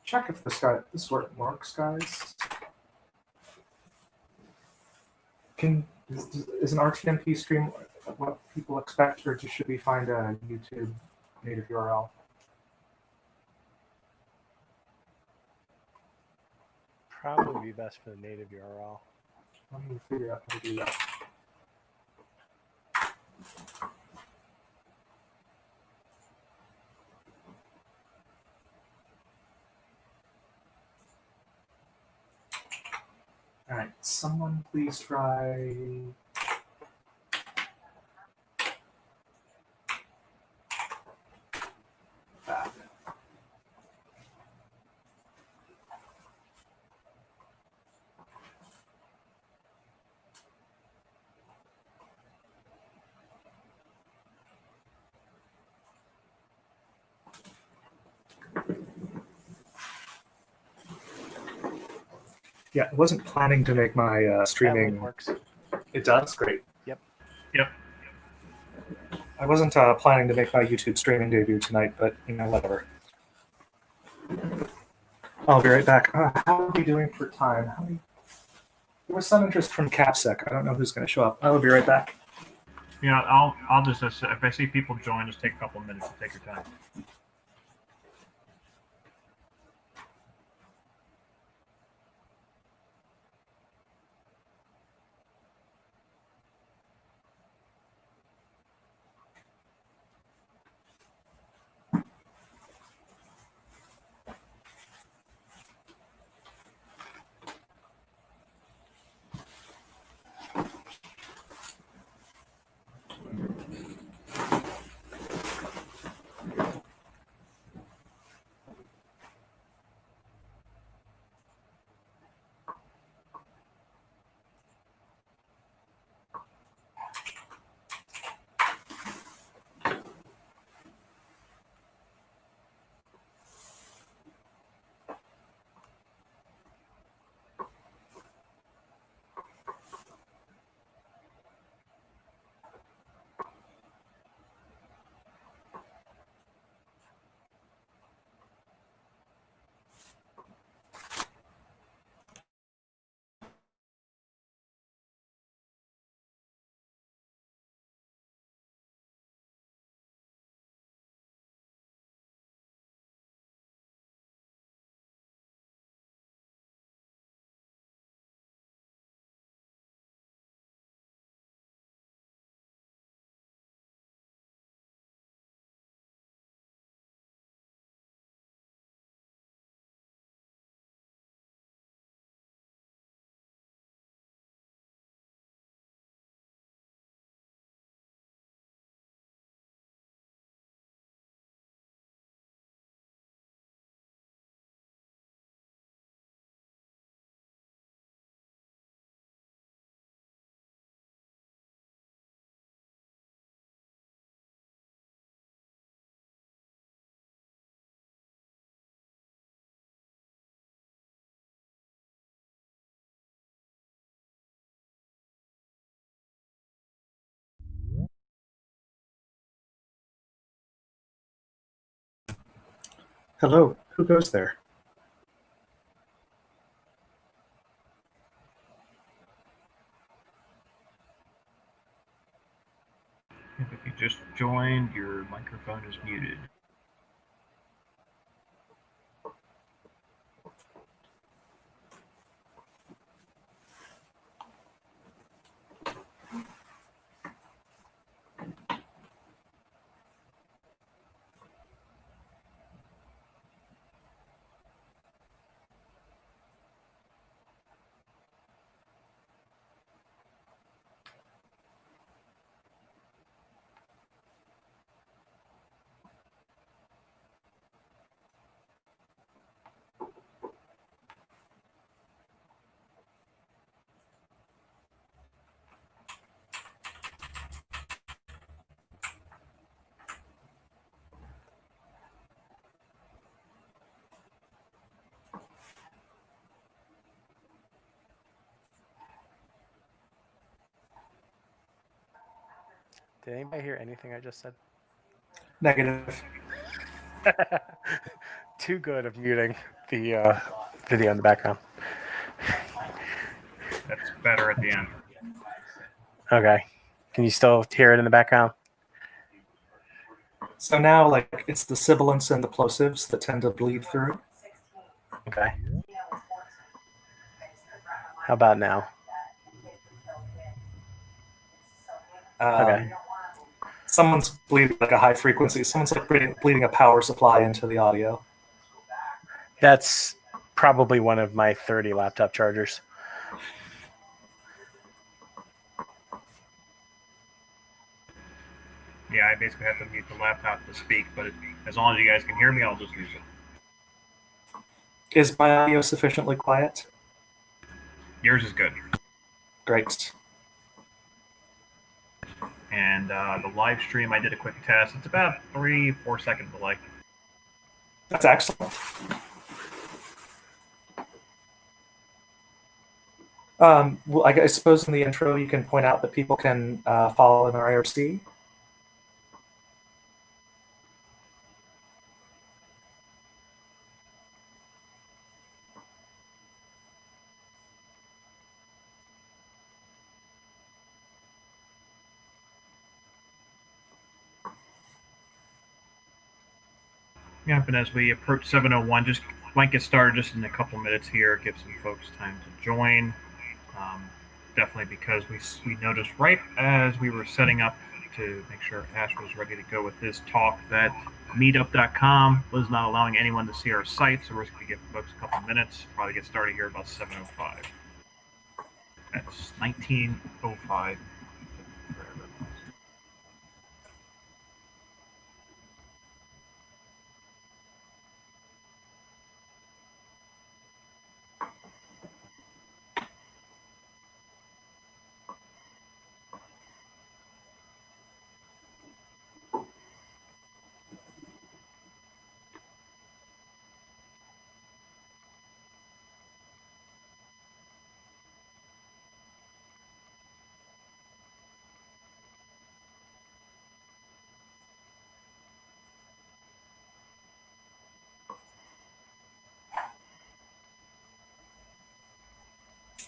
check if this works, guys. Is an RTMP stream what people expect, or should we find a YouTube native URL? Probably be best for the native URL. Let me figure out how to do that. All right, someone please try. That. Yeah, I wasn't planning to make my streaming. That works. It does? Great. Yep. I wasn't planning to make my YouTube streaming debut tonight, but whatever. I'll be right back. How are we doing for time? There was some interest from CapSec. I don't know who's going to show up. I will be right back. Yeah, I'll just, if I see people join, just take a couple of minutes to take your time. Hello, who goes there? If you just joined, your microphone is muted. Did anybody hear anything I just said? Negative. too good of muting the video in the background. That's better at the end. Okay. Can you still hear it in the background? So now, like, it's the sibilants and the plosives that tend to bleed through. Okay. How about now? Okay. Someone's bleeding like a high frequency. Someone's like bleeding a power supply into the audio. That's probably one of my 30 laptop chargers. Yeah, I basically have to mute the laptop to speak, but as long as you guys can hear me, I'll just use it. Is my audio sufficiently quiet? Yours is good. Great. And the live stream, I did a quick test. It's about 3-4 second delay. That's excellent. Well, I suppose in the intro you can point out that people can follow in our IRC. Yeah, but as we approach 7:01, just might get started just in a couple minutes here. Give some folks time to join. Definitely because we noticed right as we were setting up to make sure Ash was ready to go with his talk that meetup.com was not allowing anyone to see our site, so we're just going to give folks a couple minutes. Probably get started here about 7:05. That's 19:05.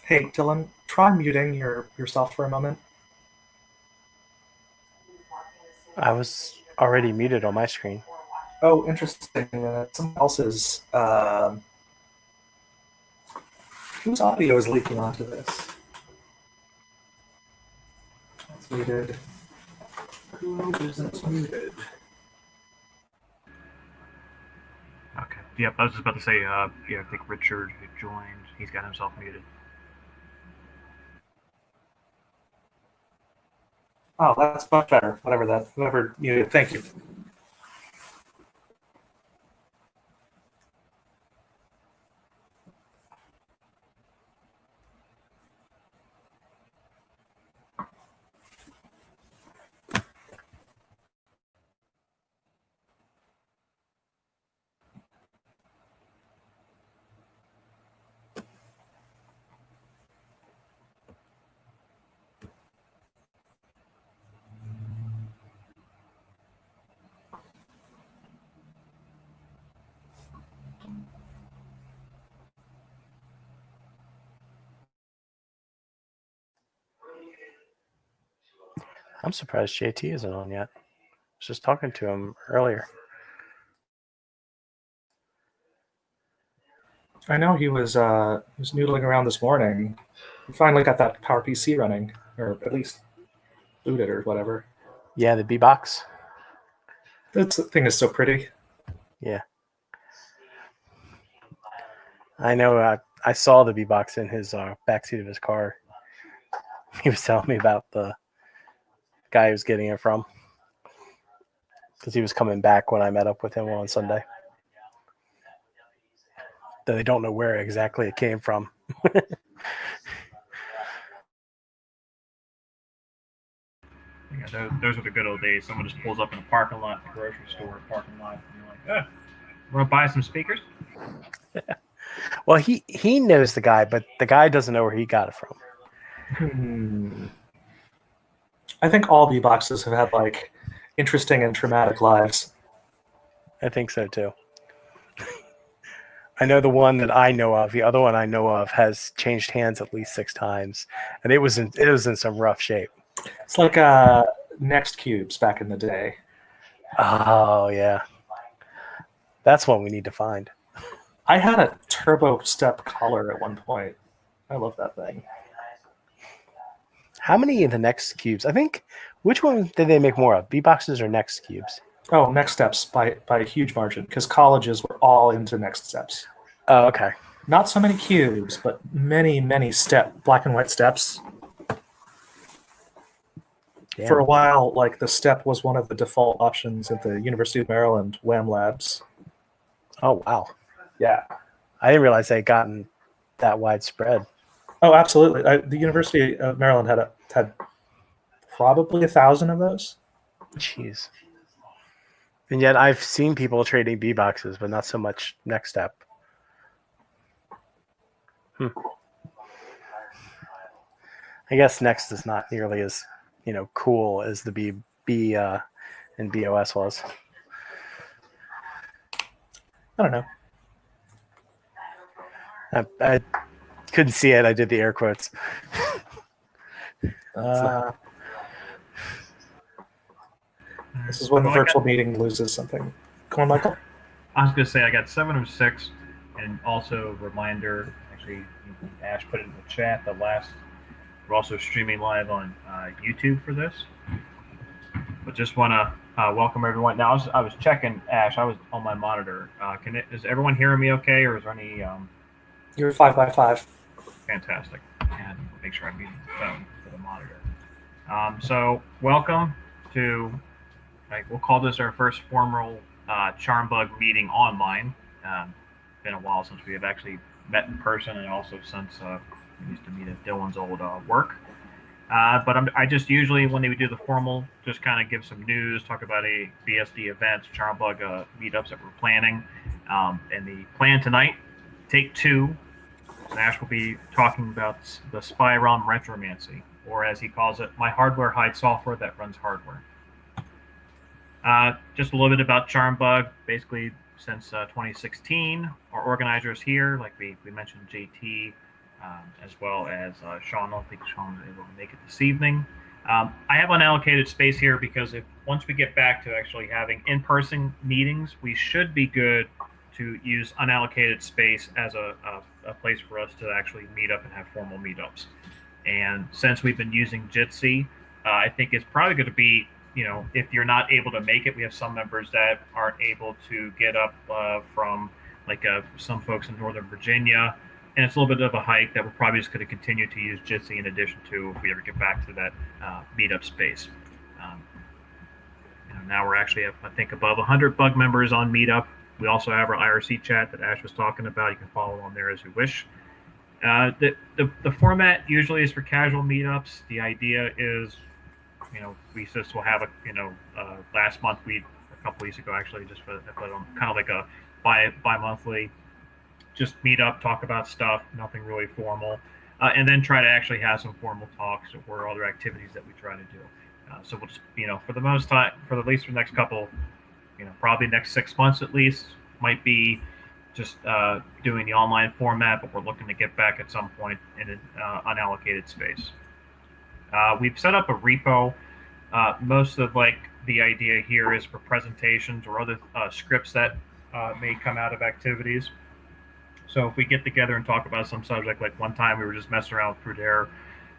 Hey, Dylan, try muting yourself for a moment. I was already muted on my screen. Oh, interesting. Someone else's whose audio is leaking onto this? That's muted. Who isn't muted? Okay. Yep, I was just about to say, yeah, I think Richard who joined, he's got himself muted. Oh, that's much better. Whoever muted. Thank you. I'm surprised JT isn't on yet. I was just talking to him earlier. I know he was noodling around this morning. He finally got that PowerPC running, or at least booted or whatever. Yeah, the B-Box. This thing is so pretty. Yeah. I know. I saw the B-Box in his backseat of his car. He was telling me about the guy he was getting it from because he was coming back when I met up with him on Sunday. Though they don't know where exactly it came from. Yeah, those are the good old days. Someone just pulls up in a parking lot, the grocery store parking lot, and you're like, want to buy some speakers? Well, he knows the guy, but the guy doesn't know where he got it from. I think all B-Boxes have had like interesting and traumatic lives. I think so too. I know the one that I know of. The other one I know of has changed hands at least 6 times, and it was in some rough shape. It's like Next Cubes back in the day. Oh yeah, that's one we need to find. I had a turbo step collar at one point. I love that thing. How many of the Next Cubes? I think. Which one did they make more of? B-boxes or Next Cubes? Oh, Next Steps by a huge margin because colleges were all into Next Steps. Oh, okay. Not so many cubes, but many black and white steps. Damn. For a while, like the step was one of the default options at the University of Maryland WAM labs. Oh wow. Yeah. I didn't realize they had gotten that widespread. Oh, absolutely. The University of Maryland had probably 1,000 of those. Jeez. And yet I've seen people trading B boxes, but not so much Next Step. I guess Next is not nearly as cool as the B and BOS was. I don't know. I couldn't see it. I did the air quotes. This is when the virtual meeting loses something. Come on, Michael. I was going to say I got 706, and also reminder. Actually, Ash put it in the chat. We're also streaming live on YouTube for this. But just want to welcome everyone. Now I was checking, Ash. I was on my monitor. Is everyone hearing me okay, or is there any? You're 5x5. Fantastic. And make sure I'm using the phone for the monitor. So welcome to. We'll call this our first formal charmbug meeting online. Been a while since we have actually met in person, and also since we used to meet at Dylan's old work. But I just usually, when we do the formal, just kind of give some news, talk about a BSD events, charmbug meetups that we're planning. And the plan tonight, take 2, Ash will be talking about the SPI ROM retromancy, or as he calls it, my hardware hides software that runs hardware. Just a little bit about charmbug. Basically, since 2016, our organizers here, like we mentioned, JT, as well as Sean. I don't think Sean was able to make it this evening. I have unallocated space here because once we get back to actually having in-person meetings, we should be good to use unallocated space as a place for us to actually meet up and have formal meetups. And since we've been using Jitsi, I think it's probably going to be, if you're not able to make it, we have some members that aren't able to get up from some folks in Northern Virginia. And it's a little bit of a hike that we're probably just going to continue to use Jitsi in addition to if we ever get back to that meetup space. Now we're actually, I think, above 100 bug members on Meetup. We also have our IRC chat that Ash was talking about. You can follow on there as you wish. The format usually is for casual meetups. The idea is, we just will have last month a couple weeks ago actually, just put on kind of like a bi-monthly. Just meet up, talk about stuff, nothing really formal, and then try to actually have some formal talks or other activities that we try to do. So we'll just, for the most time, for at least for the next couple, probably next 6 months at least, might be just doing the online format, but we're looking to get back at some point in an unallocated space. We've set up a repo. Most of the idea here is for presentations or other scripts that may come out of activities. So if we get together and talk about some subject, like one time we were just messing around with Prudere,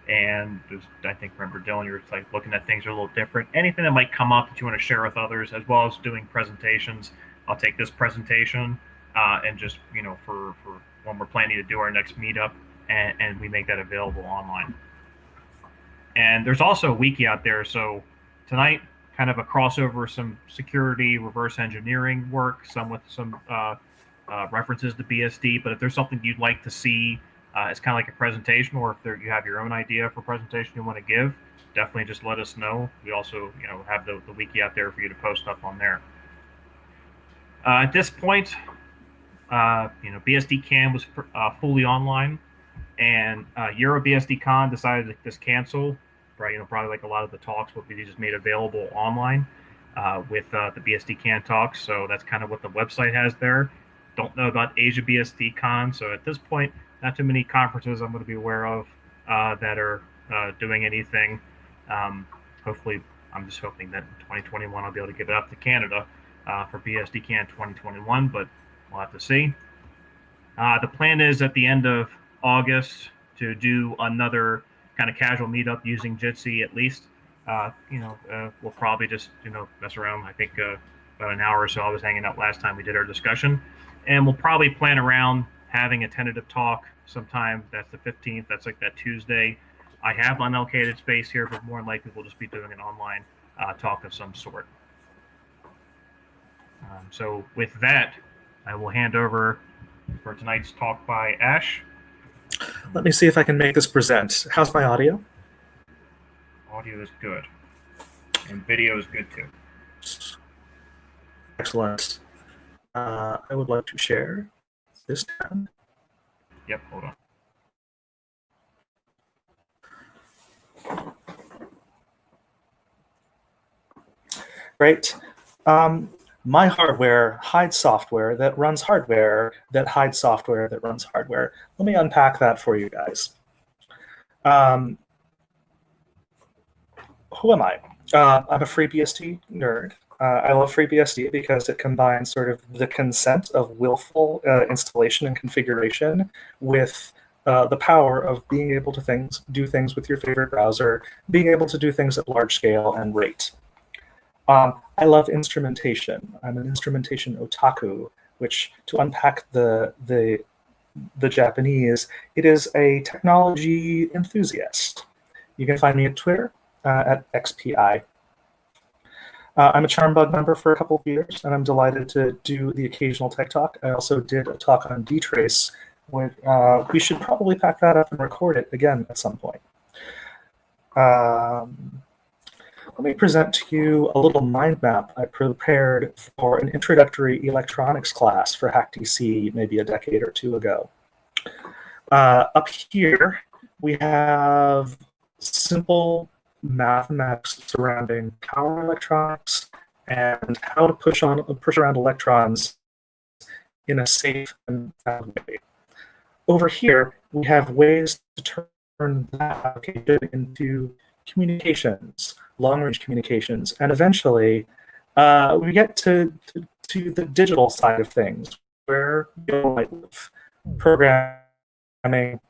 and I think, remember, Dylan, you were looking at things that are a little different. Anything that might come up that you want to share with others, as well as doing presentations. I'll take this presentation and just, for when we're planning to do our next meetup, and we make that available online. And there's also a wiki out there. So tonight, kind of a crossover, some security, reverse engineering work, some with some references to BSD, but if there's something you'd like to see as kind of like a presentation, or if you have your own idea for a presentation you want to give, definitely just let us know. We also, have the wiki out there for you to post stuff on there. At this point, BSD Cam was fully online, and EuroBSDCon decided to just cancel. Right, probably like a lot of the talks will be just made available online with the BSD Can talks. So that's kind of what the website has there. don't know about Asia BSD Con, so at this point, not too many conferences I'm going to be aware of that are doing anything. Hopefully, I'm just hoping that in 2021 I'll be able to give it up to Canada for BSD Can 2021, but we'll have to see. The plan is at the end of August to do another kind of casual meetup using Jitsi at least. We'll probably just mess around. I think about an hour or so. I was hanging out last time we did our discussion, and we'll probably plan around having a tentative talk sometime. That's the 15th. That's like that Tuesday. I have unallocated space here, but more than likely we'll just be doing an online talk of some sort. So with that, I will hand over for tonight's talk by Ash. Let me see if I can make this present. How's my audio? Audio is good. And video is good too. Excellent. I would like to share this tab. Yep, hold on. Great. My hardware hides software that runs hardware that hides software that runs hardware. Let me unpack that for you guys. Who am I? I'm a FreeBSD nerd. I love FreeBSD because it combines sort of the consent of willful installation and configuration with the power of being able to do things with your favorite browser, being able to do things at large scale and rate. I love instrumentation. I'm an instrumentation otaku, which, to unpack the Japanese, it is a technology enthusiast. You can find me at Twitter at XPI. I'm a charmbug member for a couple of years, and I'm delighted to do the occasional tech talk. I also did a talk on dtrace. We should probably pack that up and record it again at some point. Let me present to you a little mind map I prepared for an introductory electronics class for HackDC maybe a decade or two ago. Up here, we have simple mathematics surrounding power electronics and how to push around electrons in a safe and sound way. Over here, we have ways to turn that application into communications, long-range communications, and eventually we get to the digital side of things, where you might live. Programming,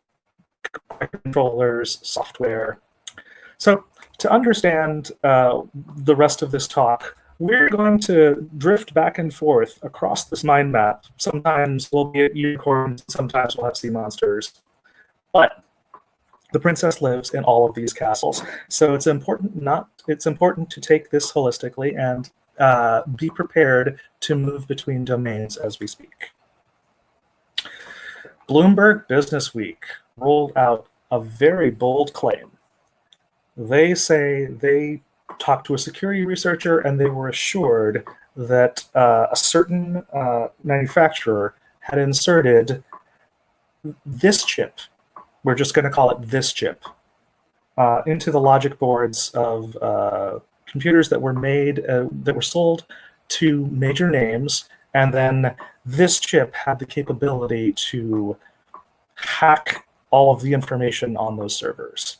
controllers, software. So to understand the rest of this talk, we're going to drift back and forth across this mind map. Sometimes we'll be at unicorns, sometimes we'll have sea monsters. But the princess lives in all of these castles. So it's important to take this holistically and be prepared to move between domains as we speak. Bloomberg Business Week rolled out a very bold claim. They say they talked to a security researcher and they were assured that a certain manufacturer had inserted this chip, we're just going to call it this chip, into the logic boards of computers that were made, that were sold to major names, and then this chip had the capability to hack all of the information on those servers.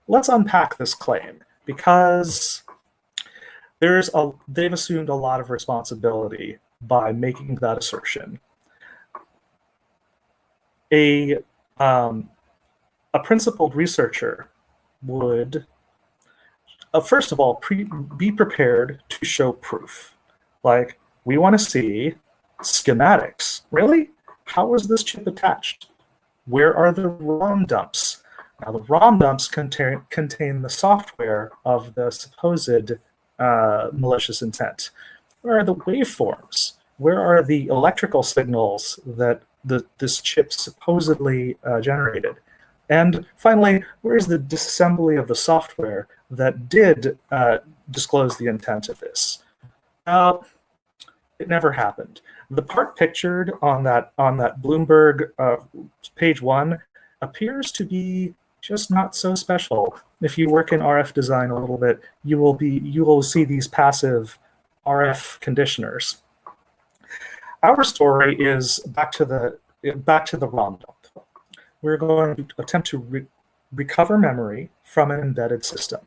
Let's unpack this claim, because they've assumed a lot of responsibility by making that assertion. A principled researcher would, first of all, be prepared to show proof. Like, we want to see schematics. Really? How is this chip attached? Where are the ROM dumps? Now, the ROM dumps contain the software of the supposed malicious intent. Where are the waveforms? Where are the electrical signals that this chip supposedly generated? And finally, where is the disassembly of the software that did disclose the intent of this? It never happened. The part pictured on that Bloomberg page 1 appears to be just not so special. If you work in RF design a little bit, you will see these passive RF conditioners. our story is back to the ROM dump. We're going to attempt to recover memory from an embedded system.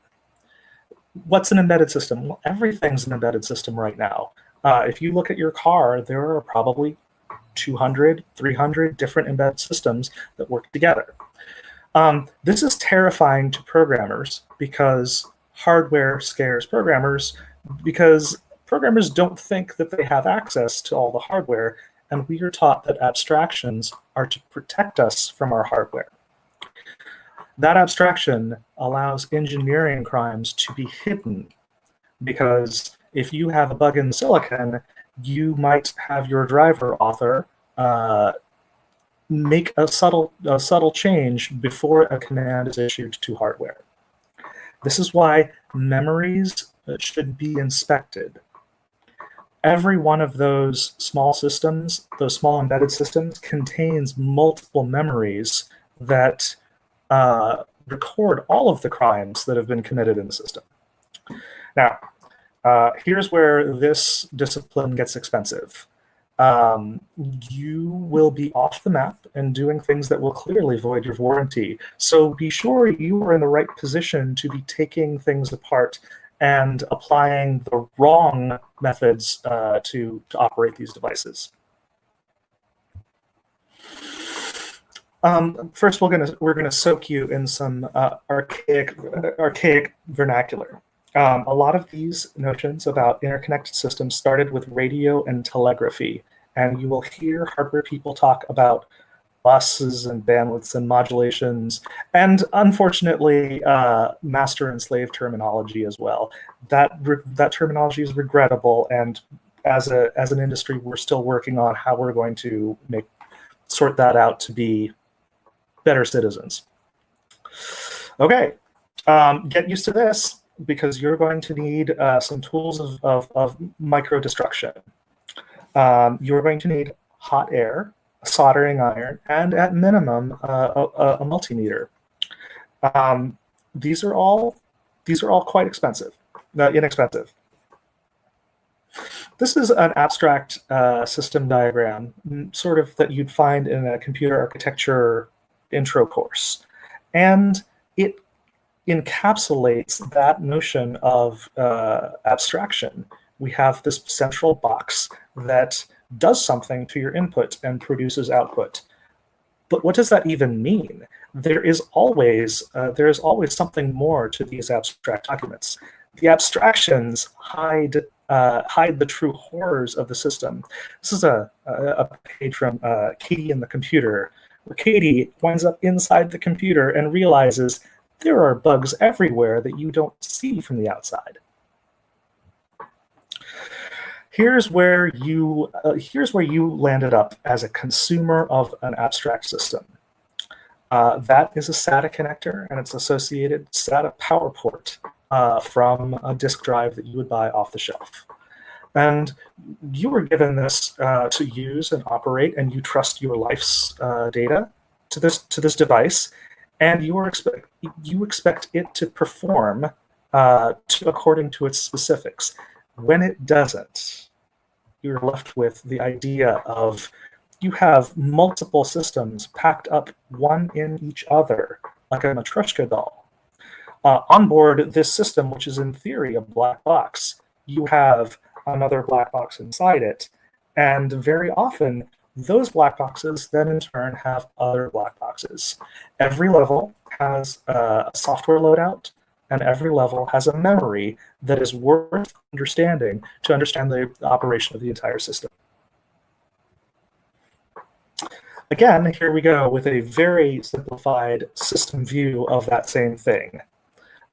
What's an embedded system? Well, everything's an embedded system right now. If you look at your car, there are probably 200, 300 different embedded systems that work together. This is terrifying to programmers because hardware scares programmers, because programmers don't think that they have access to all the hardware, and we are taught that abstractions are to protect us from our hardware. That abstraction allows engineering crimes to be hidden, because if you have a bug in silicon, you might have your driver author make a subtle change before a command is issued to hardware. This is why memories should be inspected. Every one of those small systems, those small embedded systems, contains multiple memories that record all of the crimes that have been committed in the system. Now, here's where this discipline gets expensive. You will be off the map and doing things that will clearly void your warranty. So be sure you are in the right position to be taking things apart and applying the wrong methods to operate these devices. First, we're gonna soak you in some archaic vernacular. A lot of these notions about interconnected systems started with radio and telegraphy, and you will hear hardware people talk about buses and bandwidths and modulations, and unfortunately, master and slave terminology as well. That terminology is regrettable, and as an industry, we're still working on how we're going to sort that out to be better citizens. Okay, get used to this, because you're going to need some tools of micro-destruction. You're going to need hot air, a soldering iron, and at minimum, a multimeter. These are all quite inexpensive. This is an abstract system diagram, sort of that you'd find in a computer architecture intro course. And it encapsulates that notion of abstraction. We have this central box that does something to your input and produces output. But what does that even mean? There is always something more to these abstract documents. The abstractions hide the true horrors of the system. This is a page from Katie and the Computer, where Katie winds up inside the computer and realizes there are bugs everywhere that you don't see from the outside. Here's where you landed up as a consumer of an abstract system. That is a SATA connector, and it's associated SATA power port from a disk drive that you would buy off the shelf. And you were given this to use and operate, and you trust your life's data to this device, and you expect it to perform according to its specifics. When it doesn't, you're left with the idea of you have multiple systems packed up one in each other, like a Matryoshka doll. On board this system, which is in theory a black box, you have another black box inside it, and very often those black boxes then in turn have other black boxes. Every level has a software loadout, and every level has a memory that is worth understanding to understand the operation of the entire system. Again, here we go with a very simplified system view of that same thing.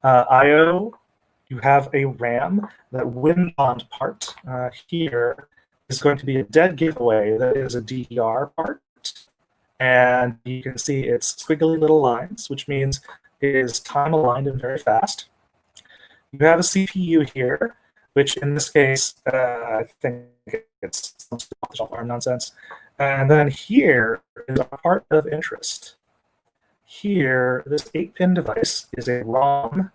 I/O, you have a RAM. That wind bond part here is going to be a dead giveaway. That is a DDR part. And you can see it's squiggly little lines, which means it is time aligned and very fast. You have a CPU here, which in this case, I think it's off-the-shelf ARM nonsense. And then here is a part of interest. Here, this 8-pin device is a ROM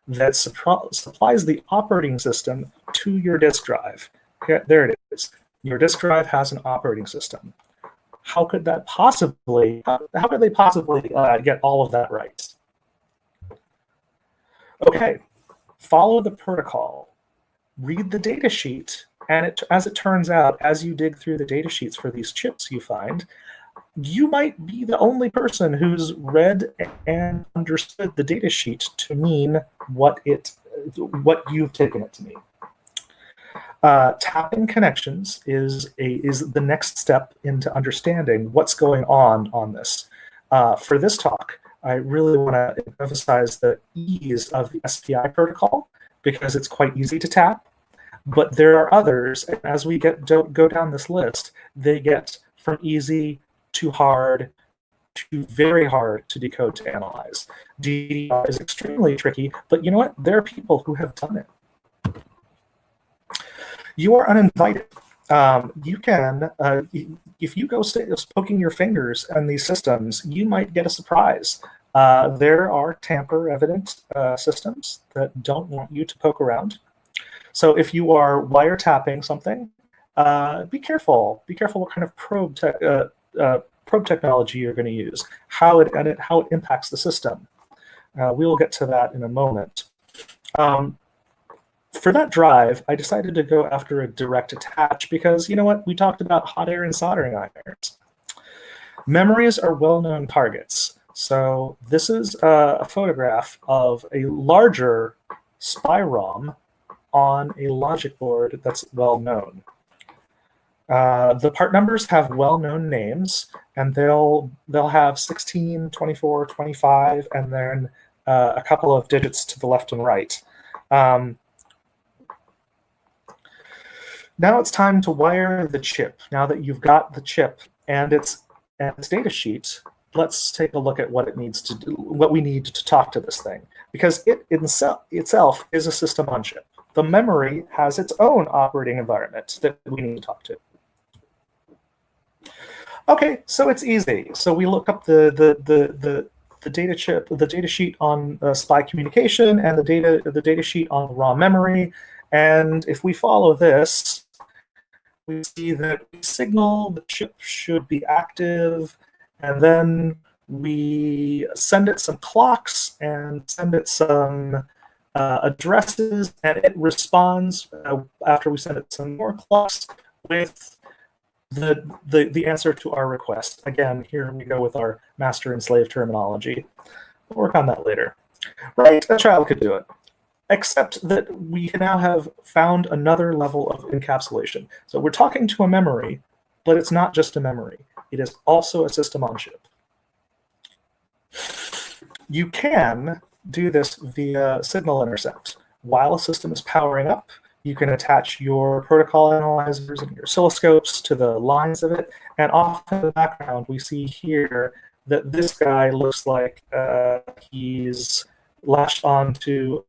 that supplies the operating system to your disk drive. Okay, there it is. Your disk drive has an operating system. How could that possibly, how could they possibly get all of that right? Okay, follow the protocol, read the data sheet, and as it turns out, as you dig through the data sheets for these chips you find, you might be the only person who's read and understood the data sheet to mean what you've taken it to mean. Tapping connections is the next step into understanding what's going on this. For this talk, I really want to emphasize the ease of the SPI protocol because it's quite easy to tap. But there are others, and as we go down this list, they get from easy to hard to very hard to decode to analyze. DDR is extremely tricky, but you know what? There are people who have done it. You are uninvited. You can, if you go poking your fingers in these systems, you might get a surprise. There are tamper-evident systems that don't want you to poke around. So if you are wiretapping something, be careful. Be careful what kind of probe technology you're going to use, how it impacts the system. We will get to that in a moment. For that drive, I decided to go after a direct attach because, you know what, we talked about hot air and soldering irons. Memories are well-known targets. So this is a photograph of a larger SPI ROM on a logic board that's well-known. The part numbers have well-known names, and they'll have 16, 24, 25, and then a couple of digits to the left and right. Now it's time to wire the chip. Now that you've got the chip and its data sheet, let's take a look at what it needs to do, what we need to talk to this thing, because it itself is a system on chip. The memory has its own operating environment that we need to talk to. Okay, so it's easy. So we look up the data sheet on SPI communication and the data sheet on raw memory, and if we follow this, we see that we signal the chip should be active, and then we send it some clocks and send it some addresses, and it responds after we send it some more clocks with the answer to our request. Again, here we go with our master and slave terminology. We'll work on that later. Right, a child could do it. Except that we now have found another level of encapsulation. So we're talking to a memory, but it's not just a memory. It is also a system on chip. You can do this via signal intercept. While a system is powering up, you can attach your protocol analyzers and your oscilloscopes to the lines of it. And off in the background, we see here that this guy looks like he's latched onto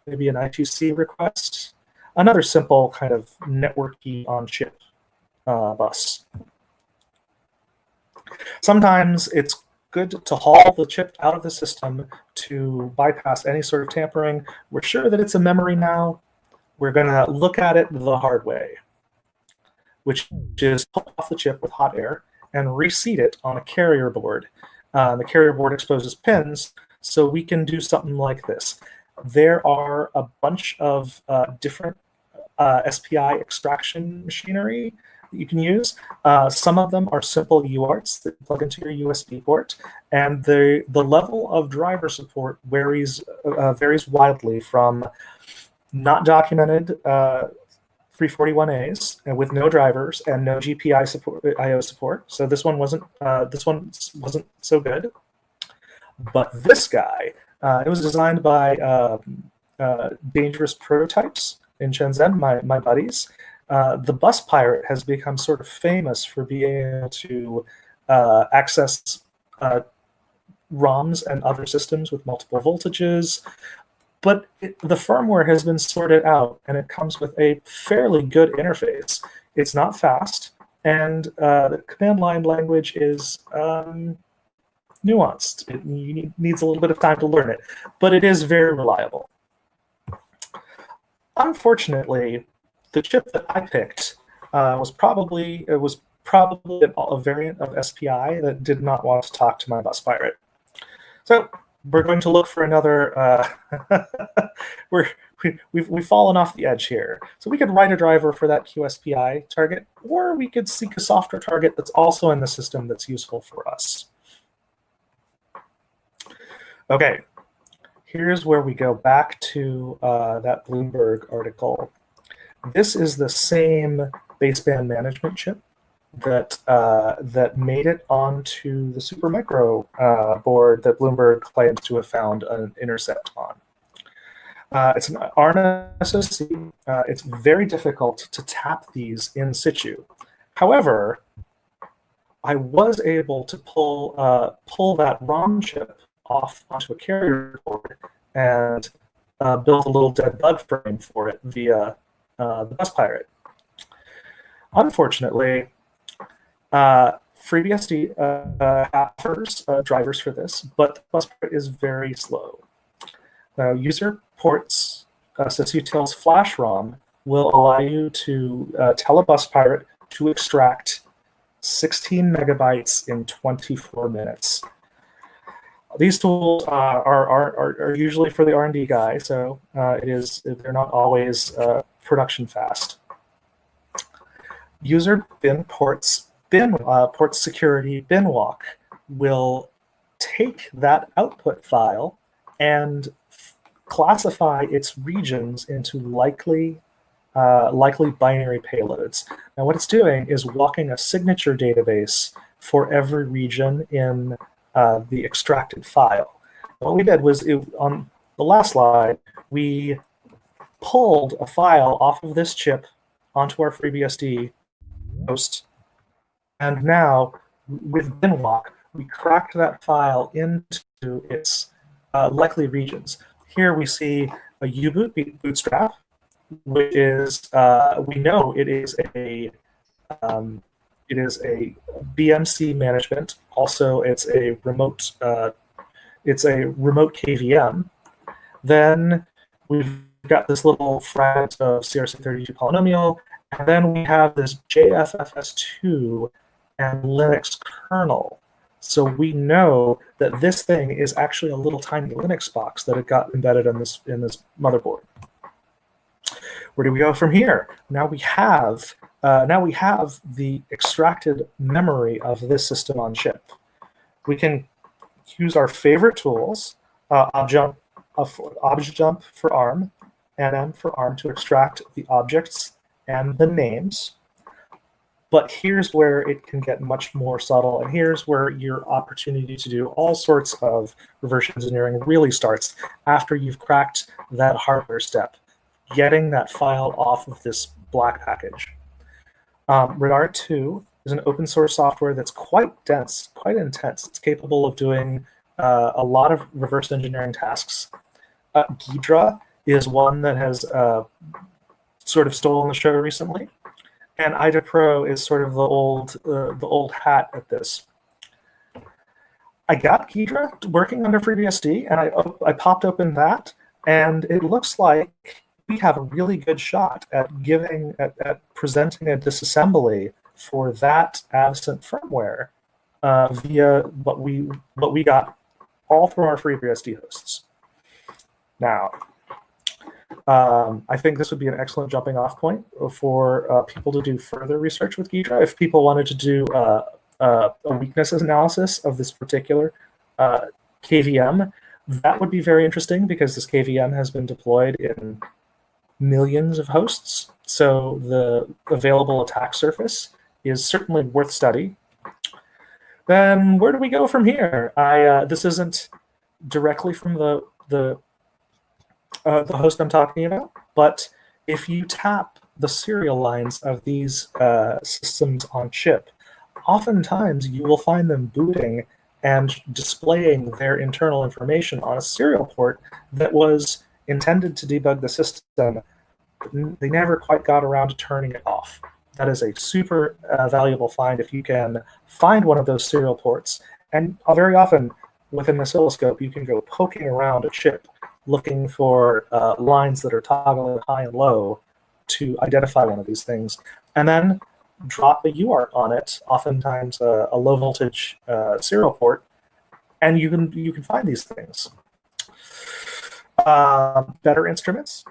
maybe an I2C request. Another simple kind of networky on-chip bus. Sometimes it's good to haul the chip out of the system to bypass any sort of tampering. We're sure that it's a memory now. We're going to look at it the hard way, which is pull off the chip with hot air and reseat it on a carrier board. The carrier board exposes pins, so we can do something like this. There are a bunch of different SPI extraction machinery that you can use. Some of them are simple UARTs that plug into your USB port, and the level of driver support varies widely from not documented 341As and with no drivers and no GPI support, IO support. So this one wasn't so good. But this guy, it was designed by Dangerous Prototypes in Shenzhen, my buddies. The Bus Pirate has become sort of famous for being able to access ROMs and other systems with multiple voltages. But the firmware has been sorted out, and it comes with a fairly good interface. It's not fast, and the command line language is nuanced. It needs a little bit of time to learn it, but it is very reliable. Unfortunately, the chip that I picked was probably a variant of SPI that did not want to talk to my bus pirate. So we're going to look for another. We've fallen off the edge here. So we could write a driver for that QSPI target, or we could seek a software target that's also in the system that's useful for us. Okay, here's where we go back to that Bloomberg article. This is the same baseband management chip that made it onto the Supermicro board that Bloomberg claims to have found an intercept on. It's an ARM SoC. It's very difficult to tap these in situ. However, I was able to pull that ROM chip off onto a carrier board and build a little dead bug frame for it via the Bus Pirate. Unfortunately, FreeBSD offers drivers for this, but the Bus Pirate is very slow. User ports, sysutils flash ROM will allow you to tell a Bus Pirate to extract 16 megabytes in 24 minutes. These tools are usually for the R&D guy, so they're not always production fast. User bin ports security bin walk will take that output file and classify its regions into likely binary payloads. Now, what it's doing is walking a signature database for every region in the extracted file. What we did was, on the last slide, we pulled a file off of this chip onto our FreeBSD host, and now with binwalk, we cracked that file into its likely regions. Here we see a U-boot bootstrap, which is we know it is a BMC management. Also, it's a remote KVM. Then we've got this little fragment of CRC32 polynomial, and then we have this JFFS2 and Linux kernel. So we know that this thing is actually a little tiny Linux box that it got embedded in this motherboard. Where do we go from here? Now we have the extracted memory of this system on chip. We can use our favorite tools, objjump for ARM, NM for ARM, to extract the objects and the names. But here's where it can get much more subtle, and here's where your opportunity to do all sorts of reverse engineering really starts after you've cracked that hardware step, getting that file off of this black package. Radar 2 is an open source software that's quite dense, quite intense. It's capable of doing a lot of reverse engineering tasks. Ghidra is one that has sort of stolen the show recently. And IDA Pro is sort of the old hat at this. I got Ghidra working under FreeBSD, and I popped open that, and it looks like we have a really good shot at presenting a disassembly for that absent firmware via what we got all from our FreeBSD hosts. Now, I think this would be an excellent jumping off point for people to do further research with Ghidra. If people wanted to do a weaknesses analysis of this particular KVM, that would be very interesting because this KVM has been deployed in millions of hosts. So the available attack surface is certainly worth study. Then where do we go from here? This isn't directly from the host I'm talking about, but if you tap the serial lines of these systems on chip, oftentimes you will find them booting and displaying their internal information on a serial port that was intended to debug the system, but they never quite got around to turning it off. That is a super valuable find if you can find one of those serial ports. And very often with an oscilloscope, you can go poking around a chip looking for lines that are toggling high and low to identify one of these things. and then drop a UART on it, oftentimes a low voltage serial port, and you can find these things. Better instruments.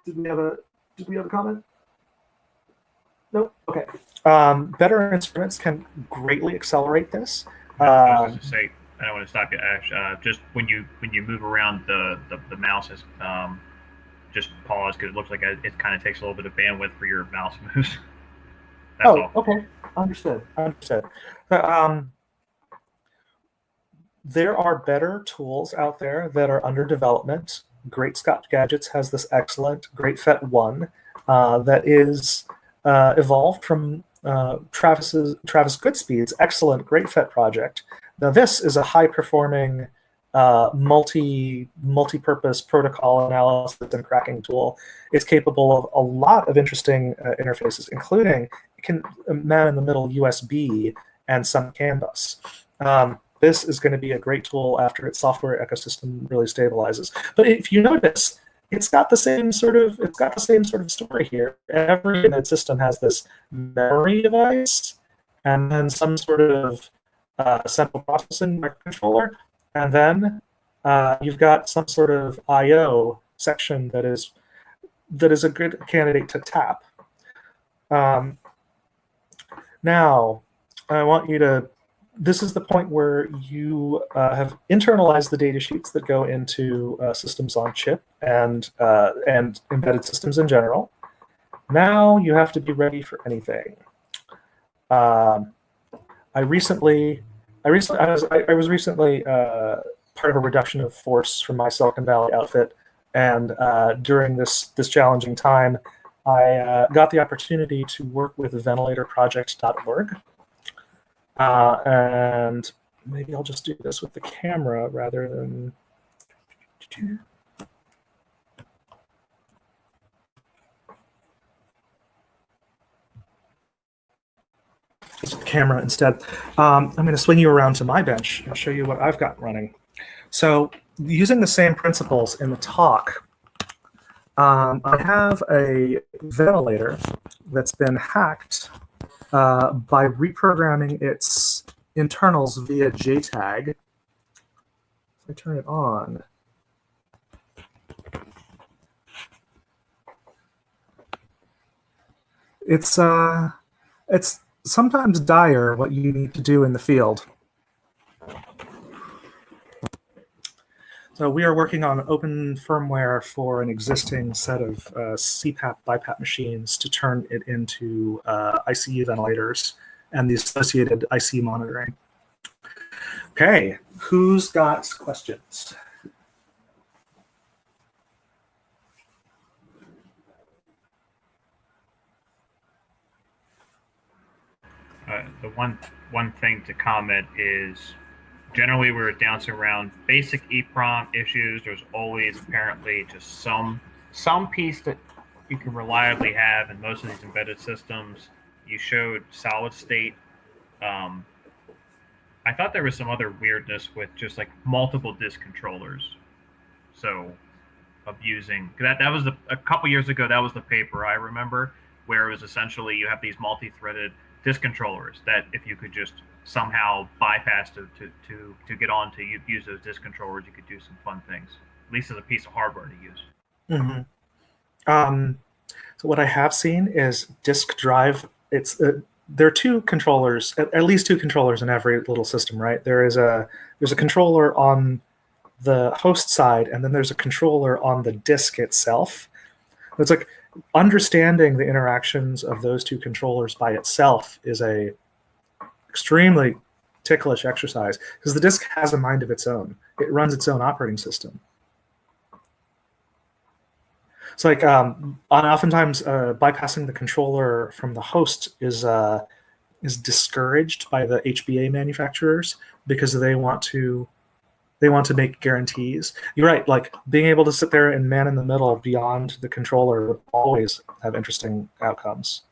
Did we have a comment? No. Okay. Better instruments can greatly accelerate this. I was going to say, I don't want to stop you, Ash. Just when you move around the mouse, just pause because it looks like it kind of takes a little bit of bandwidth for your mouse moves. That's all. Okay. Understood. There are better tools out there that are under development. Great Scott Gadgets has this excellent Great FET 1 that is evolved from Travis Goodspeed's excellent Great FET project. Now, this is a high-performing multi-purpose protocol analysis and cracking tool. It's capable of a lot of interesting interfaces, including it can man-in-the-middle USB and some CAN bus. This is going to be a great tool after its software ecosystem really stabilizes. But if you notice, it's got the same sort of story here. Every embedded system has this memory device, and then some sort of central processing microcontroller, and then you've got some sort of I/O section that is a good candidate to tap. Now, I want you to. This is the point where you have internalized the data sheets that go into systems on chip and embedded systems in general. Now you have to be ready for anything. I was recently part of a reduction of force from my Silicon Valley outfit, and during this challenging time, I got the opportunity to work with ventilatorproject.org. And maybe I'll just do this with the camera rather than. Just with the camera instead. I'm going to swing you around to my bench and show you what I've got running. So, using the same principles in the talk, I have a ventilator that's been hacked by reprogramming its internals via JTAG. If I turn it on, it's sometimes dire what you need to do in the field. So we are working on open firmware for an existing set of CPAP BiPAP machines to turn it into ICU ventilators and the associated IC monitoring. Okay, who's got questions? The one thing to comment is generally we're dancing around basic EEPROM issues. There's always apparently just some piece that you can reliably have in most of these embedded systems. You showed solid state. I thought there was some other weirdness with just like multiple disk controllers. So abusing that was a couple years ago. That was the paper I remember where it was essentially you have these multi-threaded disk controllers that if you could just somehow bypass to get on to use those disk controllers, you could do some fun things, at least as a piece of hardware to use. Mm-hmm. So what I have seen is disk drive. There are two controllers, at least two controllers in every little system, right? There's a controller on the host side, and then there's a controller on the disk itself. It's like understanding the interactions of those two controllers by itself is a extremely ticklish exercise because the disk has a mind of its own. It runs its own operating system. So like oftentimes bypassing the controller from the host is discouraged by the HBA manufacturers because they want to make guarantees. You're right, like being able to sit there and man in the middle beyond the controller would always have interesting outcomes.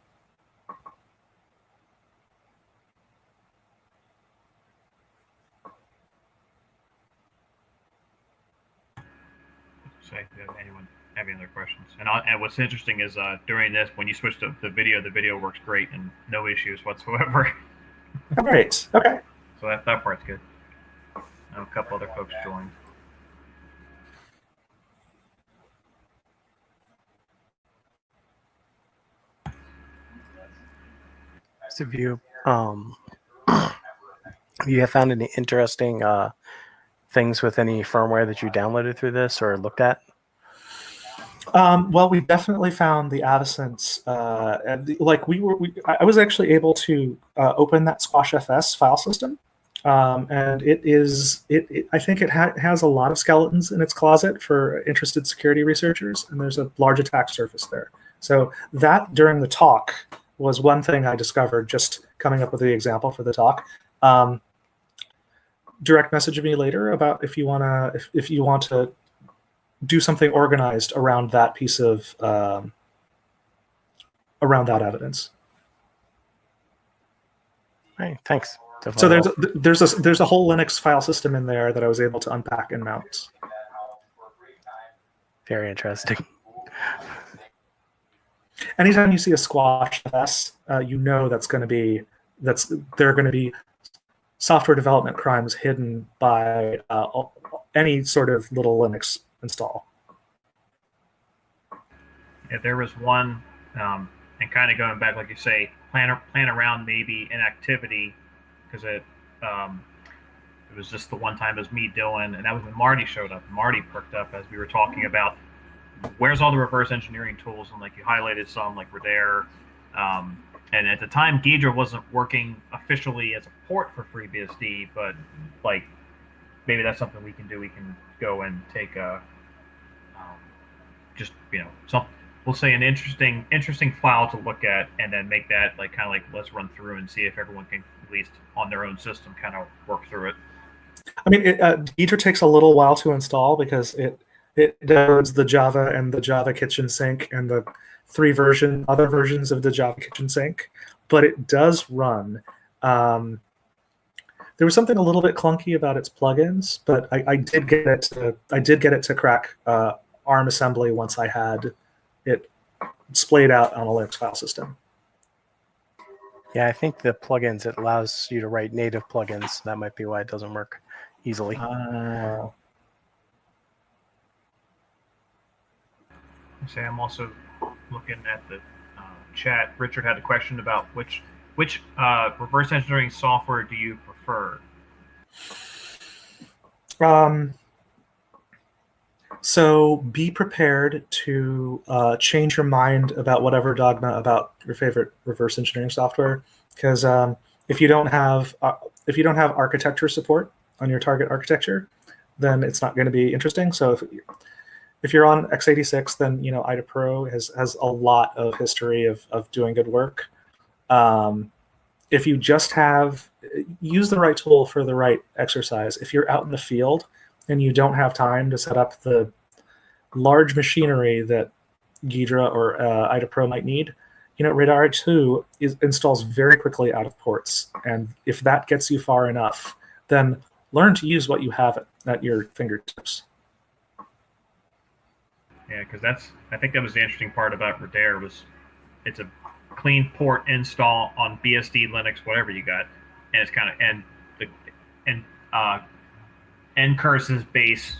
So if you have anyone have any other questions. And what's interesting is during this, when you switch to the video works great and no issues whatsoever. All right. Okay. So that part's good. A couple other folks joined. So have you have found any interesting things with any firmware that you downloaded through this or looked at? Well, we definitely found the Avicents. I was actually able to open that Squash FS file system, and I think it has a lot of skeletons in its closet for interested security researchers, and there's a large attack surface there. So that during the talk was one thing I discovered just coming up with the example for the talk. Direct message me later about if you want to do something organized around that piece of around that evidence. All right, thanks. So there's a whole Linux file system in there that I was able to unpack and mount. Very interesting. Anytime you see a Squash FS, you know there are going to be software development crimes hidden by any sort of little Linux install. Yeah, there was one, and kind of going back, like you say, plan around maybe an activity, because it was just the one time it was me, Dylan, and that was when Marty showed up. Marty perked up as we were talking about where's all the reverse engineering tools, and like you highlighted some, like Redair. And at the time, Ghidra wasn't working officially as a port for FreeBSD, but like maybe that's something we can do. We can go and take just we'll say an interesting file to look at, and then make that like kind of like let's run through and see if everyone can at least on their own system kind of work through it. I mean, Ghidra takes a little while to install because it downloads the Java and the Java Kitchen Sink and the other versions of the Java Kitchen Sink, but it does run. There was something a little bit clunky about its plugins, but I did get it to crack ARM assembly once I had it splayed out on a Linux file system. Yeah, I think the plugins, it allows you to write native plugins. That might be why it doesn't work easily. Say I'm also looking at the chat. Richard had a question about which reverse engineering software do you prefer? So be prepared to change your mind about whatever dogma about your favorite reverse engineering software, because if you don't have architecture support on your target architecture, then it's not going to be interesting. So if you're on x86, then IDA Pro has a lot of history of doing good work. If you just use the right tool for the right exercise. If you're out in the field and you don't have time to set up the large machinery that Ghidra or IDA Pro might need, Radar 2 installs very quickly out of ports. And if that gets you far enough, then learn to use what you have at your fingertips. Yeah, because I think that was the interesting part about Redair was it's a clean port install on BSD, Linux, whatever you got, and it's kind of Ncurses based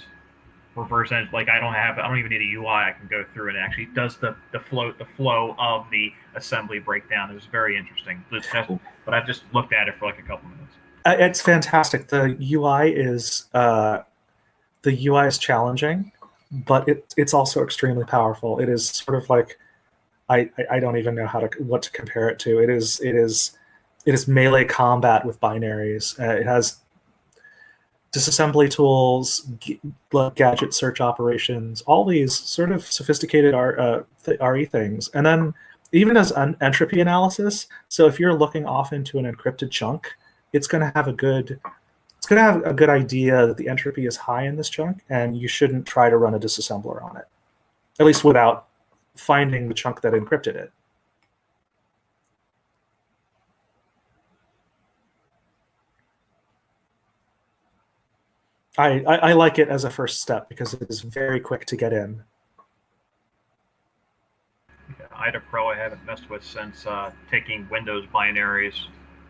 reverse end. Like I don't even need a UI. I can go through and it actually does the flow of the assembly breakdown. It was very interesting. But I've just looked at it for like a couple minutes. It's fantastic. The UI is challenging, but it's also extremely powerful. It is sort of like I don't even know what to compare it to. It is melee combat with binaries. It has disassembly tools, gadget search operations, all these sort of sophisticated RE things, and then even as an entropy analysis. So if you're looking off into an encrypted chunk, it's going to have a good idea that the entropy is high in this chunk, and you shouldn't try to run a disassembler on it, at least without finding the chunk that encrypted it. I like it as a first step because it is very quick to get in. IDA Pro I haven't messed with since taking Windows binaries,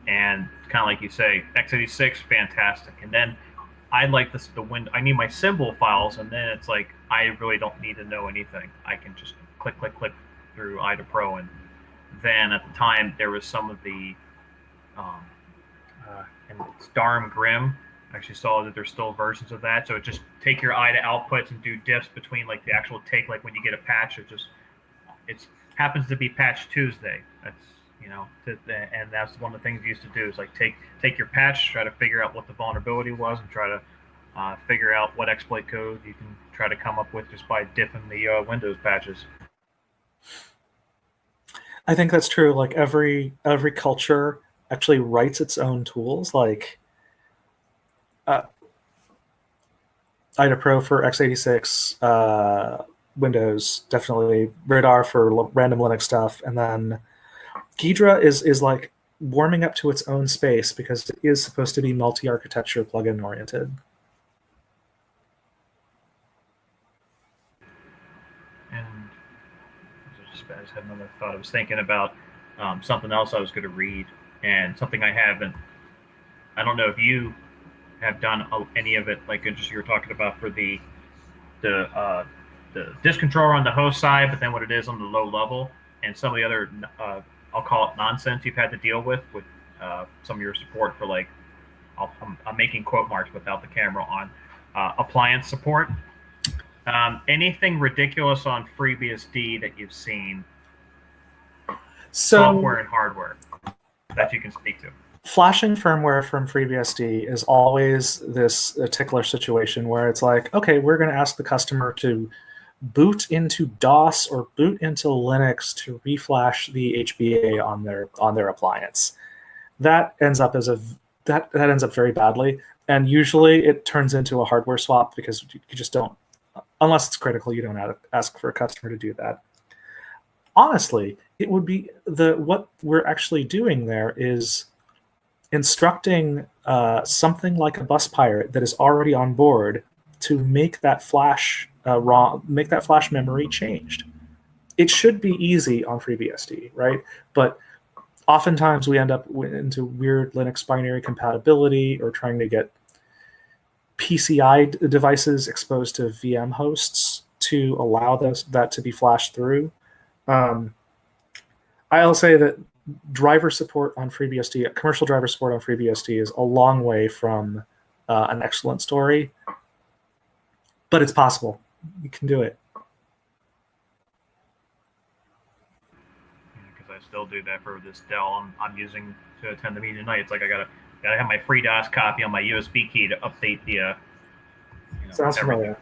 and kind of like you say, x86 fantastic, and then I like this I need my symbol files, and then it's like I really don't need to know anything. I can just click through IDA Pro, and then at the time there was some of the and it's Darm Grim. I actually saw that there's still versions of that. So it just take your IDA outputs and do diffs between like the actual take, like when you get a patch, it happens to be Patch Tuesday. That's and that's one of the things you used to do is like take your patch, try to figure out what the vulnerability was, and try to figure out what exploit code you can try to come up with just by diffing the Windows patches. I think that's true. Like every culture actually writes its own tools. Like IDA Pro for x86, Windows, definitely Radar for random Linux stuff, and then Ghidra is like warming up to its own space because it is supposed to be multi-architecture plugin oriented. And I just had another thought. I was thinking about something else I was going to read, and something I haven't. I don't know if you have done any of it, like just you were talking about for the disk controller on the host side, but then what it is on the low level, and some of the other I'll call it nonsense you've had to deal with some of your support for like I'm making quote marks without the camera on appliance support. Anything ridiculous on FreeBSD that you've seen, software and hardware, that you can speak to? Flashing firmware from FreeBSD is always this tickler situation where it's like, okay, we're going to ask the customer to boot into DOS or boot into Linux to reflash the HBA on their appliance. That ends up that ends up very badly, and usually it turns into a hardware swap because you just don't, unless it's critical, you don't ask for a customer to do that. Honestly, it would be what we're actually doing there is instructing something like a bus pirate that is already on board to make that flash make that flash memory changed. It should be easy on FreeBSD, right? But oftentimes we end up into weird Linux binary compatibility or trying to get PCI devices exposed to VM hosts to allow that to be flashed through. I'll say that driver support on FreeBSD, commercial driver support on FreeBSD, is a long way from an excellent story, but it's possible. You can do it. Because I still do that for this Dell I'm using to attend the meeting tonight. It's like I gotta have my FreeDOS copy on my USB key to update the. Sounds familiar.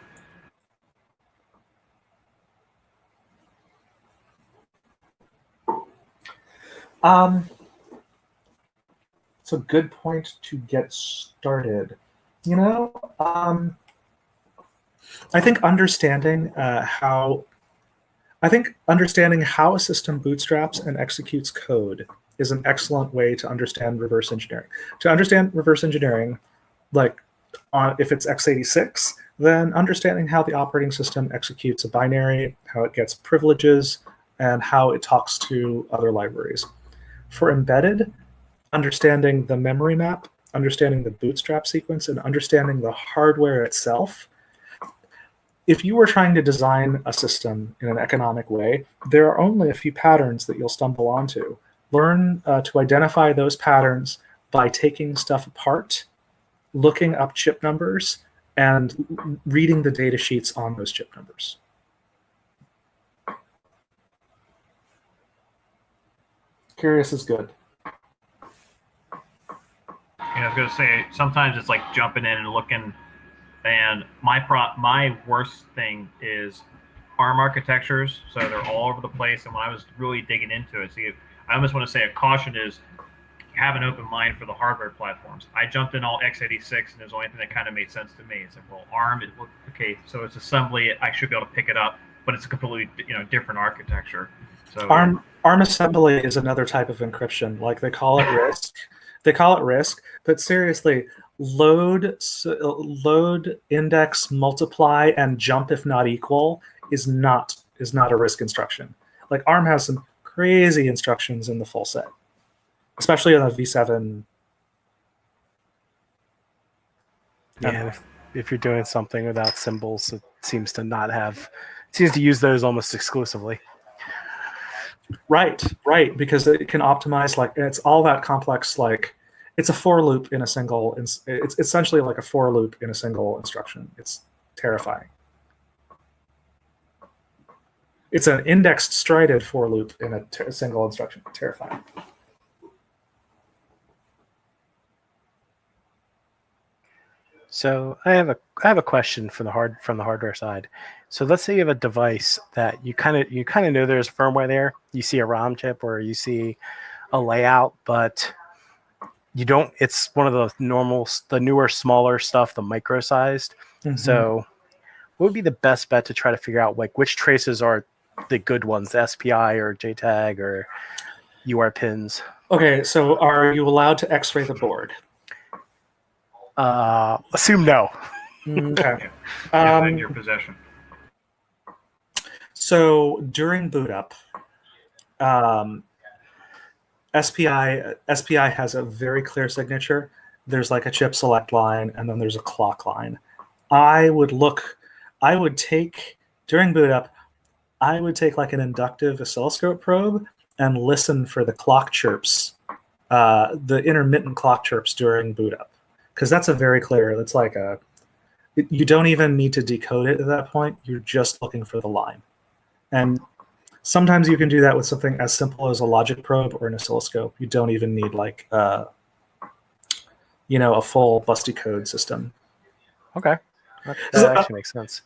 It's a good point to get started. I think understanding how a system bootstraps and executes code is an excellent way to understand reverse engineering. To understand reverse engineering, like if it's x86, then understanding how the operating system executes a binary, how it gets privileges, and how it talks to other libraries. For embedded, understanding the memory map, understanding the bootstrap sequence, and understanding the hardware itself. If you were trying to design a system in an economic way, there are only a few patterns that you'll stumble onto. Learn to identify those patterns by taking stuff apart, looking up chip numbers, and reading the data sheets on those chip numbers. Curious is good. I was going to say, sometimes it's like jumping in and looking, and my worst thing is ARM architectures, so they're all over the place, and when I was really digging into it, I almost want to say a caution is have an open mind for the hardware platforms. I jumped in all x86, and there's the only thing that kind of made sense to me. It's like, well, ARM, okay, so it's assembly, I should be able to pick it up, but it's a completely different architecture. So ARM assembly is another type of encryption. Like they call it RISC. They call it RISC, but seriously, load, index, multiply, and jump if not equal is not a RISC instruction. Like ARM has some crazy instructions in the full set, especially on the V7. Yeah, if you're doing something without symbols, it seems to not have. It seems to use those almost exclusively. Right, because it can optimize, like, it's all that complex, like, it's a for loop in a single, it's essentially like a for loop in a single instruction. It's terrifying. It's an indexed strided for loop in a single instruction. Terrifying. So I have a question from the hardware side. So let's say you have a device that you kind of know there's firmware there. You see a ROM chip or you see a layout, but you don't. It's one of the newer, smaller stuff, the micro-sized. Mm-hmm. So what would be the best bet to try to figure out like which traces are the good ones, the SPI or JTAG or UR pins? Okay, so are you allowed to X-ray the board? Assume no. Okay. In your possession. So during boot up, SPI has a very clear signature. There's like a chip select line, and then there's a clock line. During boot up, I would take like an inductive oscilloscope probe and listen for the clock chirps, the intermittent clock chirps during boot up. Because that's a very clear, that's like you don't even need to decode it at that point. You're just looking for the line. And sometimes you can do that with something as simple as a logic probe or an oscilloscope. You don't even need like, a full busty code system. Okay. That actually makes sense.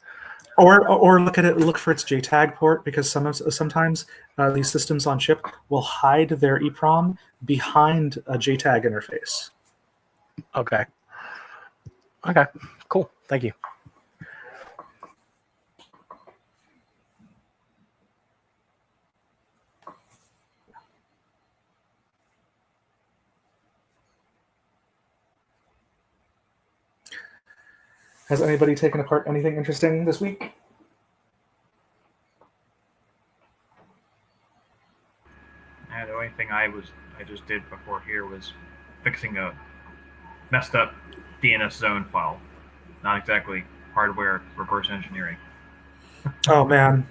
Or look for its JTAG port, because sometimes these systems on chip will hide their EEPROM behind a JTAG interface. Okay, cool. Thank you. Has anybody taken apart anything interesting this week? The only thing I just did before here was fixing a messed up DNS zone file. Not exactly hardware reverse engineering. Oh man,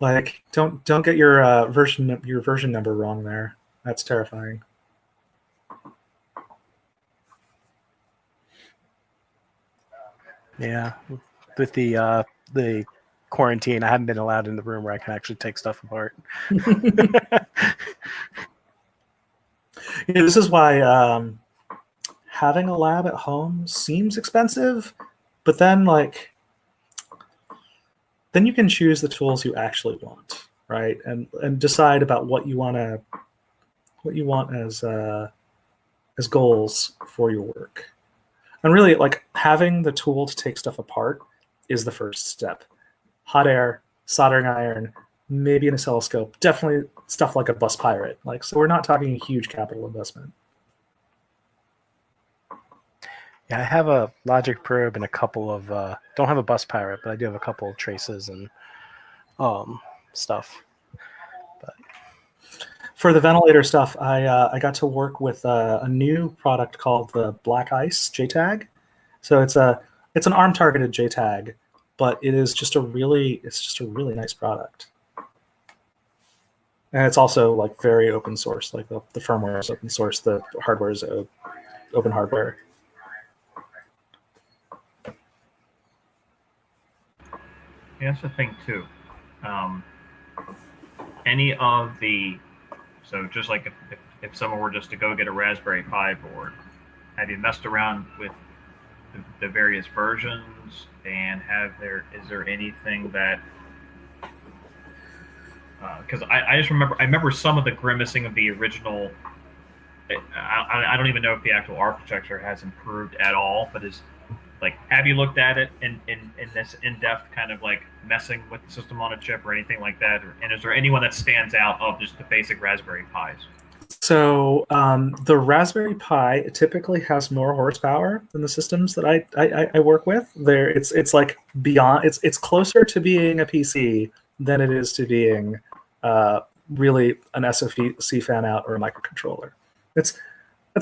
like don't get your version number wrong there. That's terrifying. Yeah, with the quarantine, I haven't been allowed in the room where I can actually take stuff apart. This is why having a lab at home seems expensive, but then you can choose the tools you actually want, right? And decide about what you want as goals for your work. And really, like, having the tool to take stuff apart is the first step. Hot air, soldering iron, maybe an oscilloscope, definitely stuff like a bus pirate. Like, so we're not talking a huge capital investment. Yeah, I have a logic probe and a couple of don't have a bus pirate, but I do have a couple of traces and stuff. But for the ventilator stuff, I got to work with a new product called the Black Ice JTAG. So it's an ARM targeted JTAG, but it's just a really nice product. And it's also like very open source. Like the firmware is open source, the hardware is open hardware. Yeah, that's the thing too. So just like if someone were just to go get a Raspberry Pi board, have you messed around with the various versions, and is there anything that because I remember some of the grimacing of the original. I don't even know if the actual architecture has improved at all, but have you looked at it in this in-depth kind of like messing with the system on a chip or anything like that? And is there anyone that stands out of just the basic Raspberry Pis? So the Raspberry Pi typically has more horsepower than the systems that I work with. It's like beyond. It's closer to being a PC than it is to being really an SoC fan out or a microcontroller. That's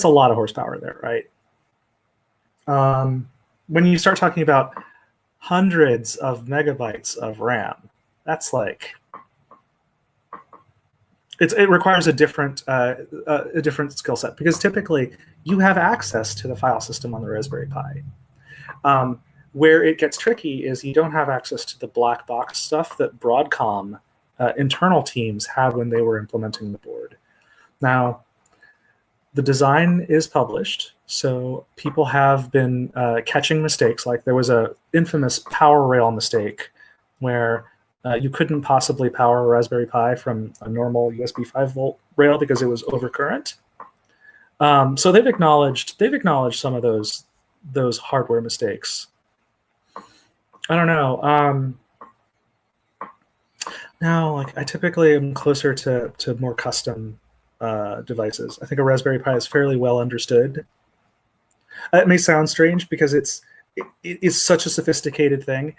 a lot of horsepower there, right? When you start talking about hundreds of megabytes of RAM, that's like it requires a different skill set, because typically you have access to the file system on the Raspberry Pi. Where it gets tricky is you don't have access to the black box stuff that Broadcom internal teams had when they were implementing the board. Now, the design is published, so people have been catching mistakes. Like there was a infamous power rail mistake where you couldn't possibly power a Raspberry Pi from a normal USB 5-volt rail because it was overcurrent. So they've acknowledged some of those hardware mistakes. I don't know. Now, like I typically am closer to more custom devices. I think a Raspberry Pi is fairly well understood. It may sound strange because it is such a sophisticated thing,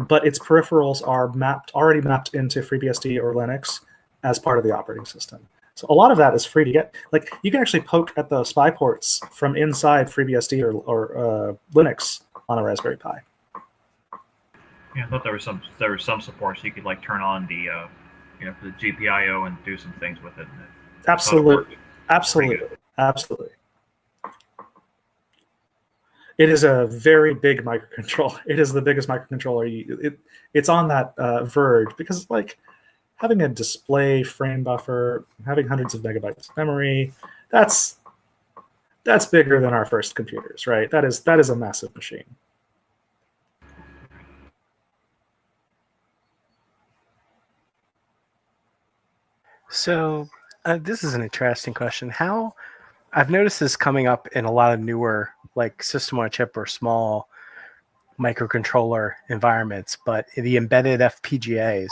but its peripherals are already mapped into FreeBSD or Linux as part of the operating system. So a lot of that is free to get. Like you can actually poke at the SPI ports from inside FreeBSD or Linux on a Raspberry Pi. Yeah, I thought there was some support so you could like turn on the for the GPIO and do some things with it. Absolutely. It is a very big microcontroller. It is the biggest microcontroller. It's on that verge because like having a display frame buffer, having hundreds of megabytes of memory, that's bigger than our first computers, right? That is a massive machine. So this is an interesting question. How I've noticed this coming up in a lot of newer like system on a chip or small microcontroller environments, but the embedded FPGAs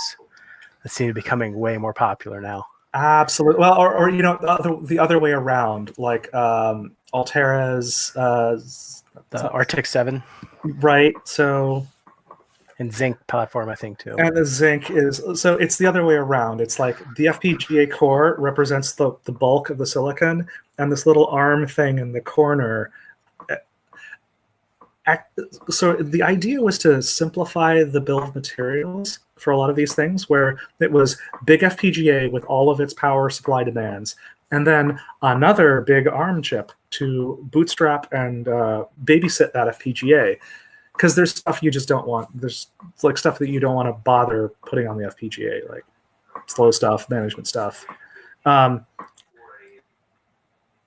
that seem to be becoming way more popular now. Absolutely. Well, or the other way around, like Altera's The RTX 7, right? So and Zinc platform, I think too. and the Zinc is so it's the other way around. It's like the FPGA core represents the bulk of the silicon, and this little ARM thing in the corner. So the idea was to simplify the bill of materials for a lot of these things, where it was big FPGA with all of its power supply demands, and then another big ARM chip to bootstrap and babysit that FPGA. Because there's stuff you just don't want. There's like stuff that you don't want to bother putting on the FPGA, like slow stuff, management stuff.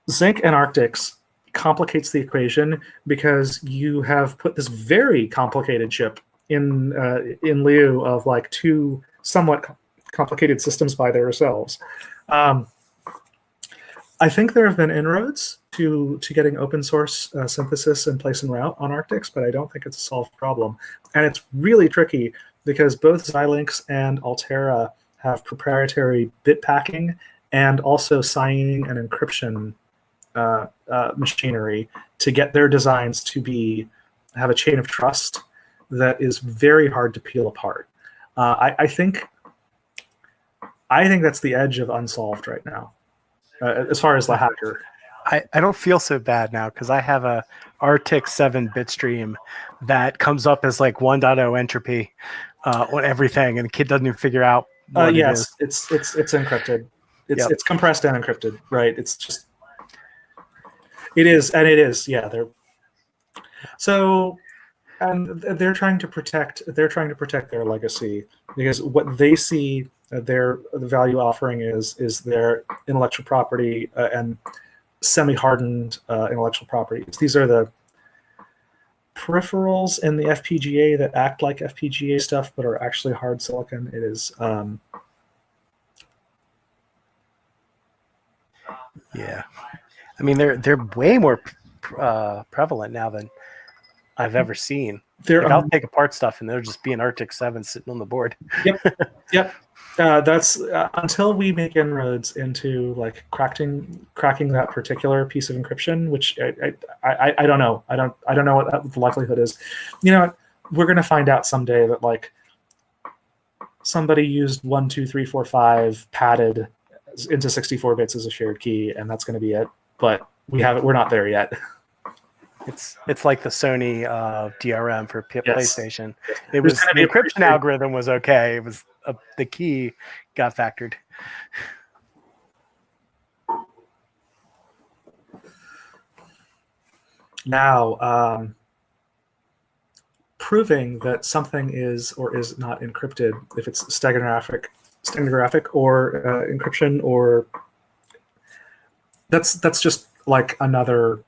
Zinc and Arctics complicates the equation because you have put this very complicated chip in lieu of like two somewhat complicated systems by themselves. I think there have been inroads to getting open source synthesis and place and route on Arctics, but I don't think it's a solved problem. And it's really tricky because both Xilinx and Altera have proprietary bit packing and also signing and encryption machinery to get their designs to have a chain of trust that is very hard to peel apart. I think that's the edge of unsolved right now, as far as the hacker. I don't feel so bad now because I have a RTX 7 bitstream that comes up as like 1.0 entropy on everything, and the kid doesn't even figure out what it is. It's encrypted. It's compressed and encrypted, right? It's just it is. Yeah, they're trying to protect their legacy, because what they see the value offering is their intellectual property and semi-hardened intellectual properties. These are the peripherals in the FPGA that act like FPGA stuff but are actually hard silicon. It is yeah. I mean, they're way more prevalent now than I've ever seen. I'll take apart stuff and there'll just be an RTX 7 sitting on the board. Yep. That's until we make inroads into like cracking that particular piece of encryption, which I don't know. I don't know what the likelihood is. You know, we're going to find out someday that like somebody used 1, 2, 3, 4, 5 padded into 64 bits as a shared key, and that's going to be it. But we're not there yet. It's like the Sony DRM for PlayStation. It There's was gonna the be a encryption algorithm was okay. It was the key got factored. Now, proving that something is or is not encrypted, if it's steganographic or encryption, or that's just like another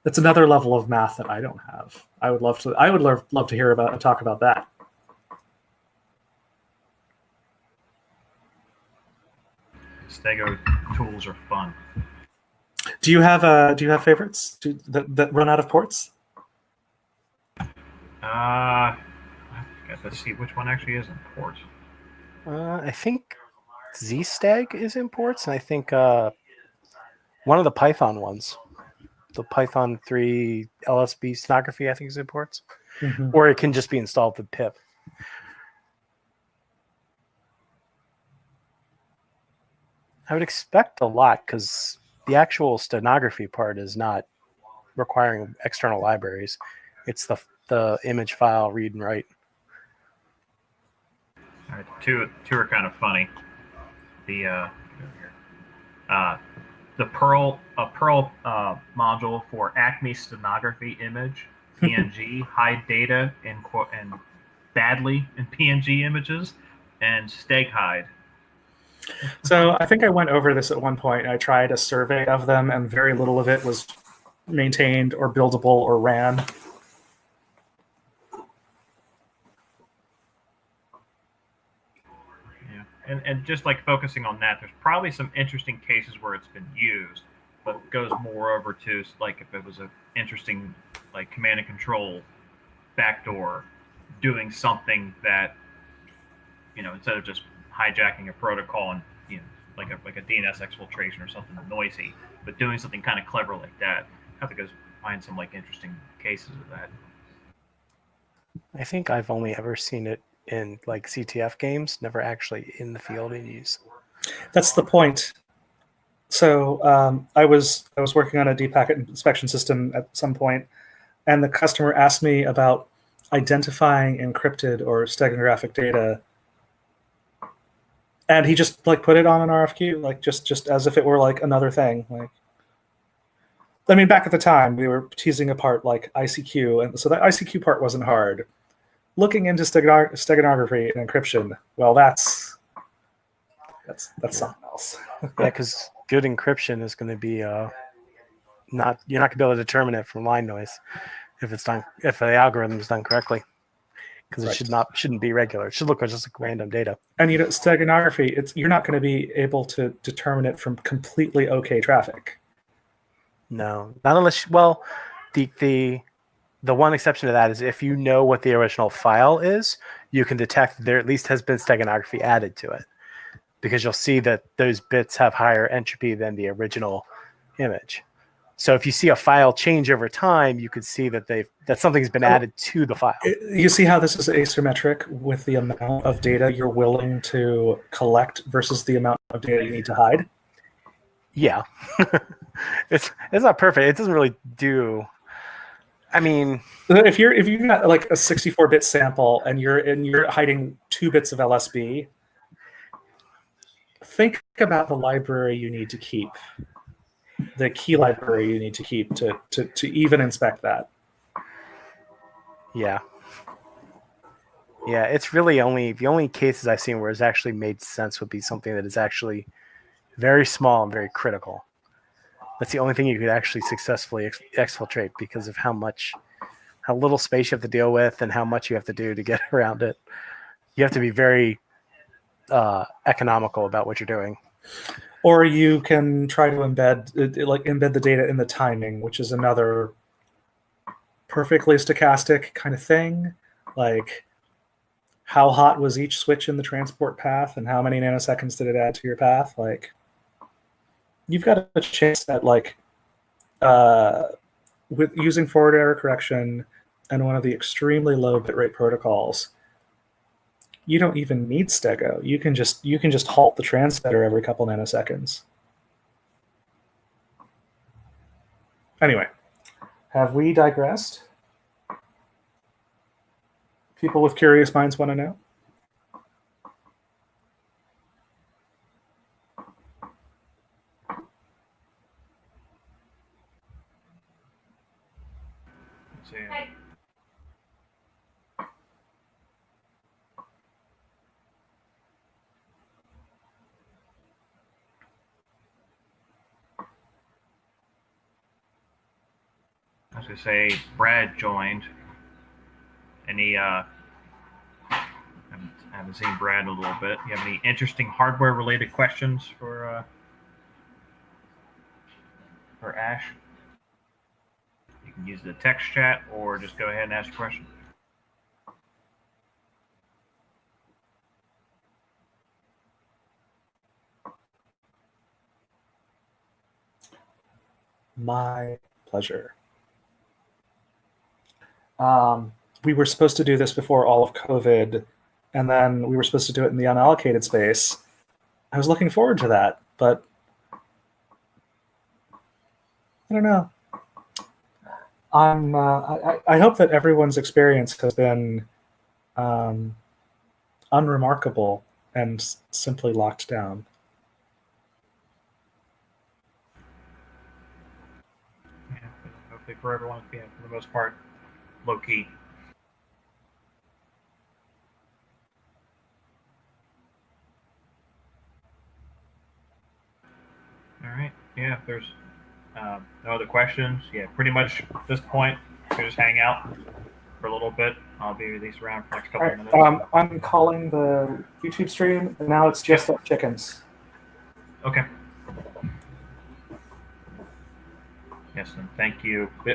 level of math that I don't have. I would love to hear about talk about that. Stego tools are fun. Do you have favorites that run out of ports? Let's see which one actually is in ports. I think ZStag is in ports, and I think one of the Python ones, the Python 3 LSB stenography, I think is in ports, or it can just be installed with pip. I would expect a lot because the actual stenography part is not requiring external libraries. It's the image file read and write. All right, two are kind of funny. The Perl module for Acme stenography image PNG hide data and badly in PNG images, and steg hide. So I think I went over this at one point. I tried a survey of them, and very little of it was maintained or buildable or ran. Yeah, and just like focusing on that, there's probably some interesting cases where it's been used, but it goes more over to like if it was an interesting like command and control backdoor doing something that, instead of just hijacking a protocol and like a DNS exfiltration or something noisy, but doing something kind of clever like that. I have to go find some like interesting cases of that. I think I've only ever seen it in like CTF games, never actually in the field in use. That's the point. So I was working on a deep packet inspection system at some point, and the customer asked me about identifying encrypted or steganographic data, and he just like put it on an RFQ, like just as if it were like another thing. Like, I mean, back at the time we were teasing apart like ICQ, and so that ICQ part wasn't hard. Looking into steganography and encryption, well, that's something else. Yeah, because good encryption is going to be you're not going to be able to determine it from line noise if the algorithm is done correctly, because it shouldn't be regular. It should look just like random data. And steganography, you're not going to be able to determine it from completely okay traffic. No, not unless the one exception to that is if you know what the original file is, you can detect there at least has been steganography added to it, because you'll see that those bits have higher entropy than the original image. So if you see a file change over time, you could see that something's been added to the file. You see how this is asymmetric with the amount of data you're willing to collect versus the amount of data you need to hide? Yeah. It's not perfect. It doesn't really do. I mean, if you've got like a 64-bit sample and you're hiding 2 bits of LSB, think about the library you need to keep, the key library you need to keep to even inspect that. Yeah. Yeah, it's really the only cases I've seen where it's actually made sense would be something that is actually very small and very critical. That's the only thing you could actually successfully exfiltrate because of how little space you have to deal with and how much you have to do to get around it. You have to be very economical about what you're doing. Or you can try to embed the data in the timing, which is another perfectly stochastic kind of thing. Like, how hot was each switch in the transport path and how many nanoseconds did it add to your path? Like, you've got a chance that with using forward error correction and one of the extremely low bitrate protocols, you don't even need stego. You can just halt the transmitter every couple nanoseconds. Anyway, have we digressed? People with curious minds want to know. Let's see. I was gonna say Brad joined. Any haven't seen Brad in a little bit. You have any interesting hardware related questions for Ash? You can use the text chat or just go ahead and ask a question. My pleasure. We were supposed to do this before all of COVID, and then we were supposed to do it in the unallocated space. I was looking forward to that, but I don't know. I hope that everyone's experience has been unremarkable and simply locked down. Yeah, hopefully for everyone, yeah, for the most part, low key. All right. Yeah, if there's no other questions, yeah, pretty much at this point, we just hang out for a little bit. I'll be at least around for the next couple of minutes. I'm calling the YouTube stream, and now it's just chickens. Okay. Yes, and thank you.